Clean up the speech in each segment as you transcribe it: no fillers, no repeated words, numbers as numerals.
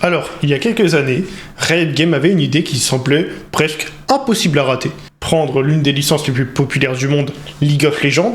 Alors, il y a quelques années, Riot Games avait une idée qui semblait presque impossible à rater. Prendre l'une des licences les plus populaires du monde, League of Legends,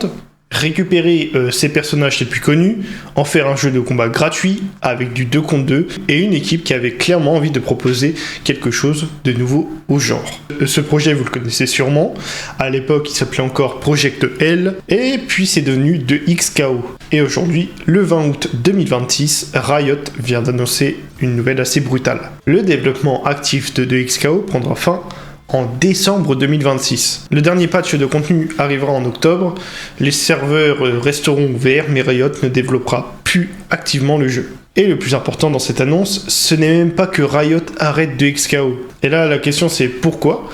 récupérer ses personnages les plus connus, en faire un jeu de combat gratuit avec du 2 contre 2 et une équipe qui avait clairement envie de proposer quelque chose de nouveau au genre. Ce projet, vous le connaissez sûrement, à l'époque il s'appelait encore Project L et puis c'est devenu 2XKO. Et aujourd'hui, le 20 août 2026, Riot vient d'annoncer une nouvelle assez brutale. Le développement actif de 2XKO prendra fin en décembre 2026. Le dernier patch de contenu arrivera en octobre, les serveurs resteront ouverts, mais Riot ne développera plus activement le jeu. Et le plus important dans cette annonce, ce n'est même pas que Riot arrête 2XKO. Et là, la question c'est pourquoi ?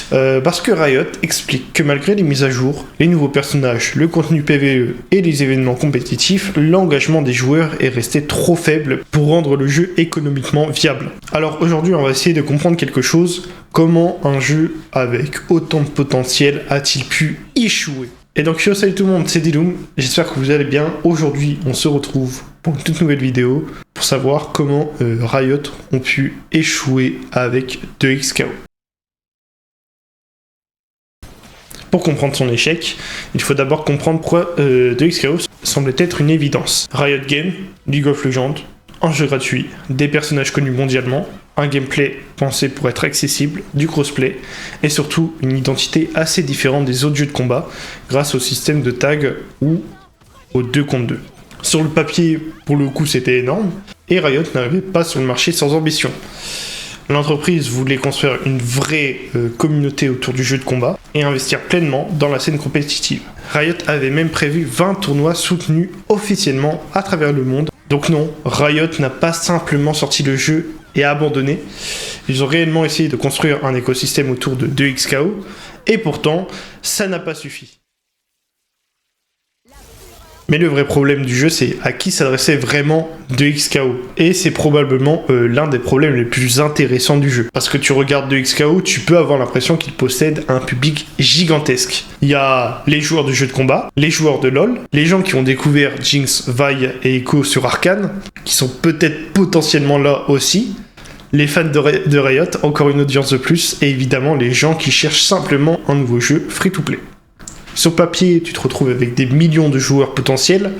Parce que Riot explique que malgré les mises à jour, les nouveaux personnages, le contenu PvE et les événements compétitifs, l'engagement des joueurs est resté trop faible pour rendre le jeu économiquement viable. Alors aujourd'hui, on va essayer de comprendre quelque chose. Comment un jeu avec autant de potentiel a-t-il pu échouer ? Et donc salut tout le monde, c'est Diloum, j'espère que vous allez bien. Aujourd'hui, on se retrouve pour une toute nouvelle vidéo pour savoir comment Riot ont pu échouer avec 2XKO. Pour comprendre son échec, il faut d'abord comprendre pourquoi 2XKO semblait être une évidence. Riot Games, League of Legends, un jeu gratuit, des personnages connus mondialement, un gameplay pensé pour être accessible, du crossplay, et surtout une identité assez différente des autres jeux de combat grâce au système de tag ou au 2 contre 2. Sur le papier, pour le coup, c'était énorme, et Riot n'arrivait pas sur le marché sans ambition. L'entreprise voulait construire une vraie communauté autour du jeu de combat et investir pleinement dans la scène compétitive. Riot avait même prévu 20 tournois soutenus officiellement à travers le monde. Donc non, Riot n'a pas simplement sorti le jeu et abandonné. Ils ont réellement essayé de construire un écosystème autour de 2XKO et pourtant, ça n'a pas suffi. Mais le vrai problème du jeu, c'est à qui s'adressait vraiment 2XKO. Et c'est probablement l'un des problèmes les plus intéressants du jeu. Parce que tu regardes 2XKO, tu peux avoir l'impression qu'il possède un public gigantesque. Il y a les joueurs de jeux de combat, les joueurs de LoL, les gens qui ont découvert Jinx, Vi et Echo sur Arcane, qui sont peut-être potentiellement là aussi, les fans de Riot, encore une audience de plus, et évidemment les gens qui cherchent simplement un nouveau jeu free-to-play. Sur papier, tu te retrouves avec des millions de joueurs potentiels,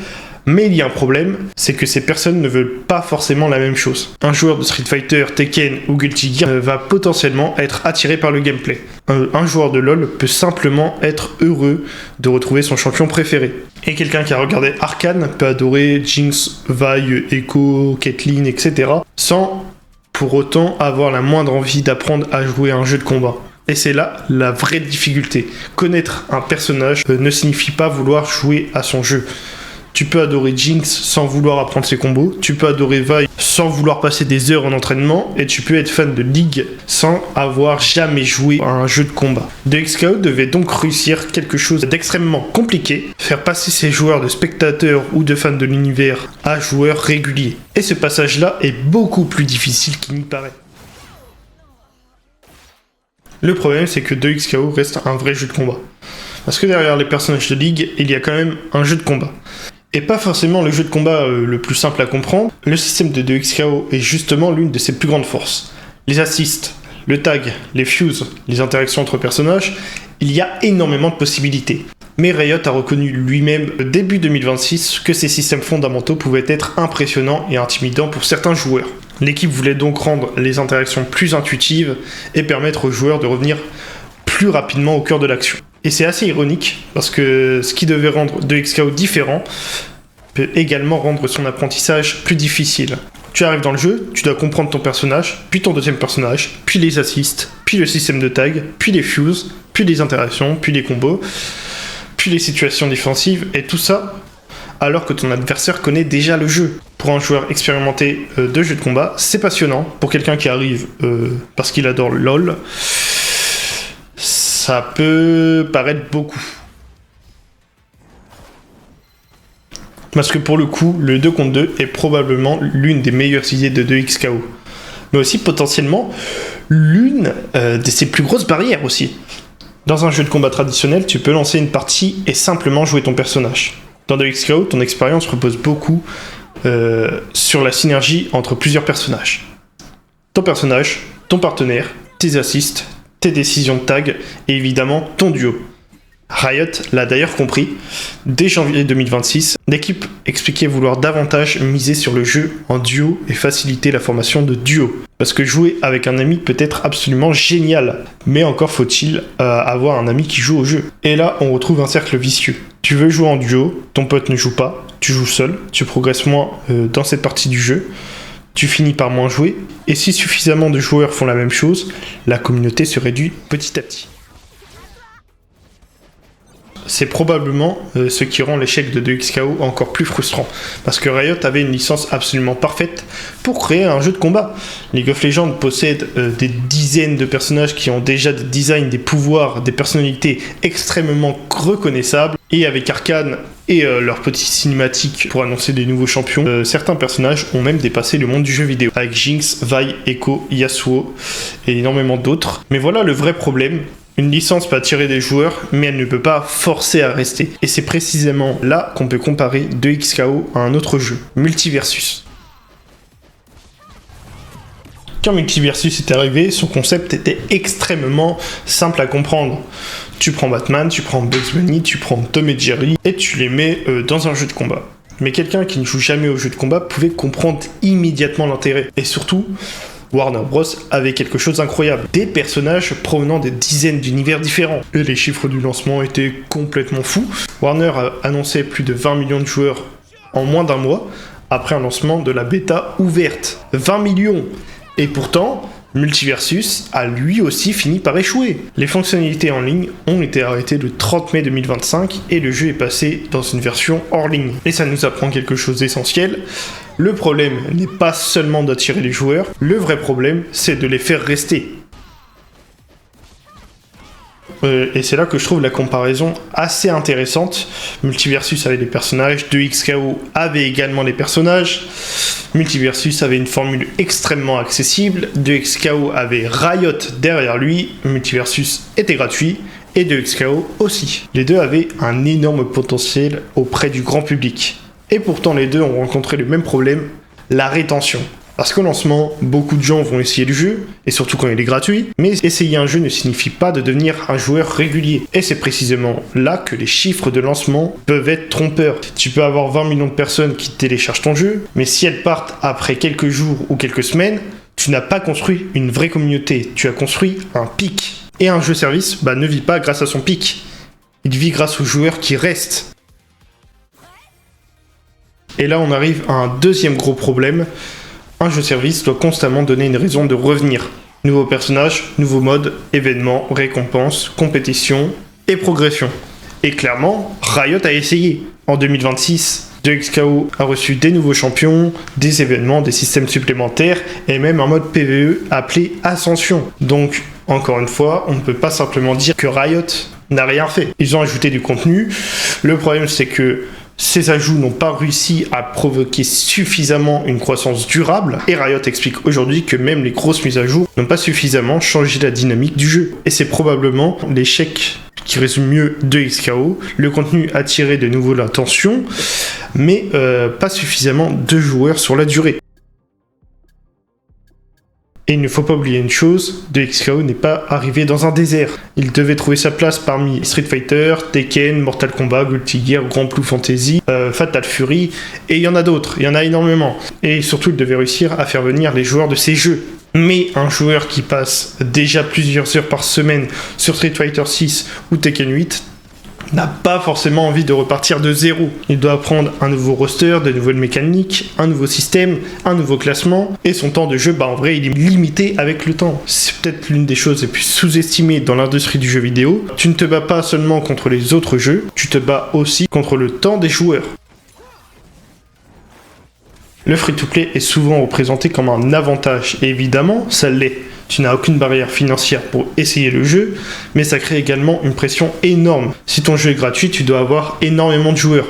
mais il y a un problème, c'est que ces personnes ne veulent pas forcément la même chose. Un joueur de Street Fighter, Tekken ou Guilty Gear va potentiellement être attiré par le gameplay. Un joueur de LoL peut simplement être heureux de retrouver son champion préféré. Et quelqu'un qui a regardé Arcane peut adorer Jinx, Vi, Echo, Caitlyn, etc. sans pour autant avoir la moindre envie d'apprendre à jouer à un jeu de combat. Et c'est là la vraie difficulté. Connaître un personnage ne signifie pas vouloir jouer à son jeu. Tu peux adorer Jinx sans vouloir apprendre ses combos, tu peux adorer Vi sans vouloir passer des heures en entraînement, et tu peux être fan de League sans avoir jamais joué à un jeu de combat. 2XKO devait donc réussir quelque chose d'extrêmement compliqué, faire passer ses joueurs de spectateurs ou de fans de l'univers à joueurs réguliers. Et ce passage-là est beaucoup plus difficile qu'il n'y paraît. Le problème, c'est que 2XKO reste un vrai jeu de combat. Parce que derrière les personnages de League, il y a quand même un jeu de combat. Et pas forcément le jeu de combat le plus simple à comprendre, le système de 2XKO est justement l'une de ses plus grandes forces. Les assists, le tag, les fuses, les interactions entre personnages, il y a énormément de possibilités. Mais Riot a reconnu lui-même début 2026 que ces systèmes fondamentaux pouvaient être impressionnants et intimidants pour certains joueurs. L'équipe voulait donc rendre les interactions plus intuitives et permettre aux joueurs de revenir plus rapidement au cœur de l'action. Et c'est assez ironique, parce que ce qui devait rendre 2XKO différent peut également rendre son apprentissage plus difficile. Tu arrives dans le jeu, tu dois comprendre ton personnage, puis ton deuxième personnage, puis les assists, puis le système de tag, puis les fuses, puis les interactions, puis les combos, puis les situations défensives, et tout ça alors que ton adversaire connaît déjà le jeu. Pour un joueur expérimenté de jeu de combat, c'est passionnant. Pour quelqu'un qui arrive parce qu'il adore le LoL, ça peut paraître beaucoup. Parce que pour le coup, le 2 contre 2 est probablement l'une des meilleures idées de 2XKO. Mais aussi potentiellement l'une de ses plus grosses barrières aussi. Dans un jeu de combat traditionnel, tu peux lancer une partie et simplement jouer ton personnage. Dans 2XKO, ton expérience repose beaucoup sur la synergie entre plusieurs personnages. ton personnage, ton partenaire, tes assists, tes décisions de tag et évidemment ton duo. Riot l'a d'ailleurs compris. Dès janvier 2026, l'équipe expliquait vouloir davantage miser sur le jeu en duo et faciliter la formation de duo. Parce que jouer avec un ami peut être absolument génial, mais encore faut-il avoir un ami qui joue au jeu. Et là, on retrouve un cercle vicieux. Tu veux jouer en duo, ton pote ne joue pas, tu joues seul, tu progresses moins dans cette partie du jeu, tu finis par moins jouer, et si suffisamment de joueurs font la même chose, la communauté se réduit petit à petit. C'est probablement ce qui rend l'échec de 2XKO encore plus frustrant, parce que Riot avait une licence absolument parfaite pour créer un jeu de combat. League of Legends possède des dizaines de personnages qui ont déjà des designs, des pouvoirs, des personnalités extrêmement reconnaissables, et avec Arcane et leurs petites cinématiques pour annoncer des nouveaux champions, certains personnages ont même dépassé le monde du jeu vidéo, avec Jinx, Vi, Echo, Yasuo et énormément d'autres. Mais voilà le vrai problème. Une licence peut attirer des joueurs, mais elle ne peut pas forcer à rester. Et c'est précisément là qu'on peut comparer 2XKO à un autre jeu, Multiversus. Quand Multiversus est arrivé, son concept était extrêmement simple à comprendre. Tu prends Batman, tu prends Bugs Bunny, tu prends Tom et Jerry, et tu les mets dans un jeu de combat. Mais quelqu'un qui ne joue jamais au jeu de combat pouvait comprendre immédiatement l'intérêt. Et surtout, Warner Bros avait quelque chose d'incroyable. Des personnages provenant des dizaines d'univers différents. Et les chiffres du lancement étaient complètement fous. Warner a annoncé plus de 20 millions de joueurs en moins d'un mois, après un lancement de la bêta ouverte. 20 millions. Et pourtant, Multiversus a lui aussi fini par échouer. Les fonctionnalités en ligne ont été arrêtées le 30 mai 2025 et le jeu est passé dans une version hors ligne. Et ça nous apprend quelque chose d'essentiel. Le problème n'est pas seulement d'attirer les joueurs, le vrai problème c'est de les faire rester. Et c'est là que je trouve la comparaison assez intéressante. Multiversus avait des personnages, 2XKO avait également des personnages. Multiversus avait une formule extrêmement accessible, 2XKO avait Riot derrière lui, Multiversus était gratuit, et 2XKO aussi. Les deux avaient un énorme potentiel auprès du grand public. Et pourtant les deux ont rencontré le même problème, la rétention. Parce qu'au lancement, beaucoup de gens vont essayer le jeu, et surtout quand il est gratuit, mais essayer un jeu ne signifie pas de devenir un joueur régulier. Et c'est précisément là que les chiffres de lancement peuvent être trompeurs. Tu peux avoir 20 millions de personnes qui téléchargent ton jeu, mais si elles partent après quelques jours ou quelques semaines, tu n'as pas construit une vraie communauté, tu as construit un pic. Et un jeu-service ne vit pas grâce à son pic, il vit grâce aux joueurs qui restent. Et là on arrive à un deuxième gros problème. Un jeu-service doit constamment donner une raison de revenir. Nouveaux personnages, nouveaux modes, événements, récompenses, compétitions et progression. Et clairement, Riot a essayé. En 2026, 2XKO a reçu des nouveaux champions, des événements, des systèmes supplémentaires et même un mode PvE appelé Ascension. Donc, encore une fois, on ne peut pas simplement dire que Riot n'a rien fait. Ils ont ajouté du contenu. Le problème, c'est que ces ajouts n'ont pas réussi à provoquer suffisamment une croissance durable, et Riot explique aujourd'hui que même les grosses mises à jour n'ont pas suffisamment changé la dynamique du jeu. Et c'est probablement l'échec qui résume mieux 2XKO. Le contenu a attiré de nouveau l'attention, mais pas suffisamment de joueurs sur la durée. Et il ne faut pas oublier une chose, 2XKO n'est pas arrivé dans un désert. Il devait trouver sa place parmi Street Fighter, Tekken, Mortal Kombat, Guilty Gear, Grand Blue Fantasy, Fatal Fury, et il y en a d'autres, il y en a énormément. Et surtout, il devait réussir à faire venir les joueurs de ces jeux. Mais un joueur qui passe déjà plusieurs heures par semaine sur Street Fighter 6 ou Tekken 8 n'a pas forcément envie de repartir de zéro. Il doit apprendre un nouveau roster, de nouvelles mécaniques, un nouveau système, un nouveau classement, et son temps de jeu, en vrai, il est limité avec le temps. C'est peut-être l'une des choses les plus sous-estimées dans l'industrie du jeu vidéo. Tu ne te bats pas seulement contre les autres jeux, tu te bats aussi contre le temps des joueurs. Le free-to-play est souvent représenté comme un avantage, et évidemment, ça l'est. Tu n'as aucune barrière financière pour essayer le jeu, mais ça crée également une pression énorme. Si ton jeu est gratuit, tu dois avoir énormément de joueurs.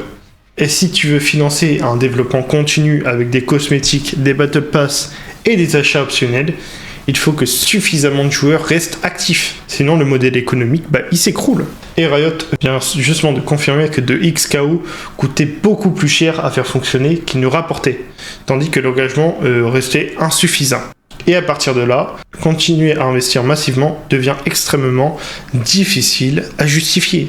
Et si tu veux financer un développement continu avec des cosmétiques, des battle pass et des achats optionnels, il faut que suffisamment de joueurs restent actifs. Sinon, le modèle économique, il s'écroule. Et Riot vient justement de confirmer que 2XKO coûtait beaucoup plus cher à faire fonctionner qu'il ne rapportait, tandis que l'engagement restait insuffisant. Et à partir de là, continuer à investir massivement devient extrêmement difficile à justifier.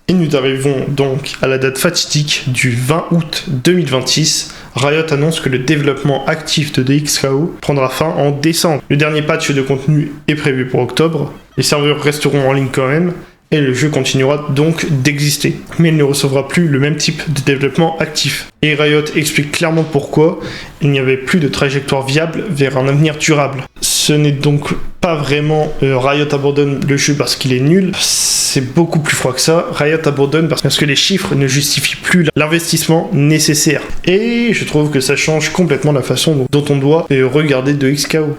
Et nous arrivons donc à la date fatidique du 20 août 2026. Riot annonce que le développement actif de DXKO prendra fin en décembre. Le dernier patch de contenu est prévu pour octobre. Les serveurs resteront en ligne quand même, et le jeu continuera donc d'exister. Mais il ne recevra plus le même type de développement actif. Et Riot explique clairement pourquoi il n'y avait plus de trajectoire viable vers un avenir durable. Ce n'est donc pas vraiment Riot abandonne le jeu parce qu'il est nul, c'est beaucoup plus froid que ça. Riot abandonne parce que les chiffres ne justifient plus l'investissement nécessaire. Et je trouve que ça change complètement la façon dont on doit regarder DXKO.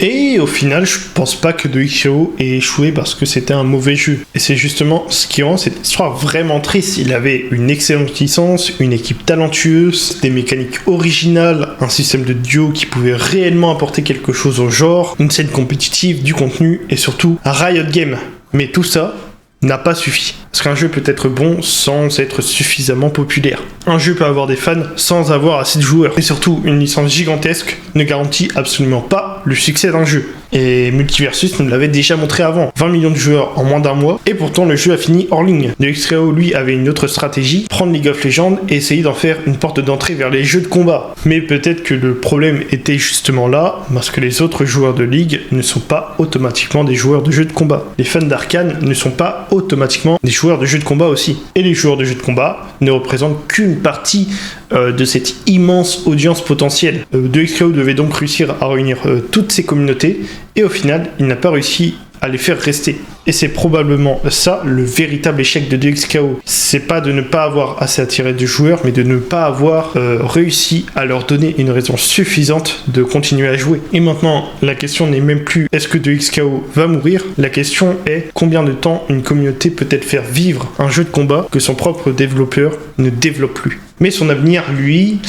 Et au final, je pense pas que DXKO ait échoué parce que c'était un mauvais jeu. Et c'est justement ce qui rend cette histoire vraiment triste. Il avait une excellente licence, une équipe talentueuse, des mécaniques originales, un système de duo qui pouvait réellement apporter quelque chose au genre, une scène compétitive, du contenu et surtout un Riot Game. Mais tout ça n'a pas suffi. Parce qu'un jeu peut être bon sans être suffisamment populaire. Un jeu peut avoir des fans sans avoir assez de joueurs. Et surtout, une licence gigantesque ne garantit absolument pas le succès d'un jeu. Et Multiversus nous l'avait déjà montré avant. 20 millions de joueurs en moins d'un mois, et pourtant le jeu a fini hors ligne. DXKO, lui, avait une autre stratégie, prendre League of Legends et essayer d'en faire une porte d'entrée vers les jeux de combat. Mais peut-être que le problème était justement là, parce que les autres joueurs de League ne sont pas automatiquement des joueurs de jeux de combat. Les fans d'Arcane ne sont pas automatiquement des joueurs de jeux de combat aussi. Et les joueurs de jeux de combat ne représentent qu'une partie de cette immense audience potentielle. DXKO devait donc réussir à réunir toutes ces communautés, et au final, il n'a pas réussi à les faire rester. Et c'est probablement ça le véritable échec de DXKO. C'est pas de ne pas avoir assez attiré de joueurs, mais de ne pas avoir réussi à leur donner une raison suffisante de continuer à jouer. Et maintenant, la question n'est même plus est-ce que DXKO va mourir? La question est combien de temps une communauté peut-elle faire vivre un jeu de combat que son propre développeur ne développe plus. Mais son avenir, lui,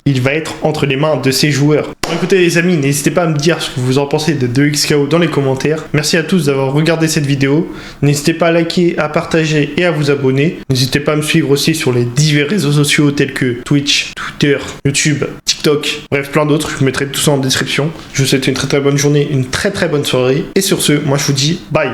il va être entre les mains de ses joueurs. Bon, écoutez les amis, n'hésitez pas à me dire ce que vous en pensez de DXKO dans les commentaires. Merci à tous d'avoir regardé cette vidéo. N'hésitez pas à liker, à partager et à vous abonner. N'hésitez pas à me suivre aussi sur les divers réseaux sociaux tels que Twitch, Twitter, YouTube, TikTok, bref plein d'autres. Je vous mettrai tout ça en description. Je vous souhaite une très très bonne journée, une très très bonne soirée. Et sur ce, moi je vous dis bye.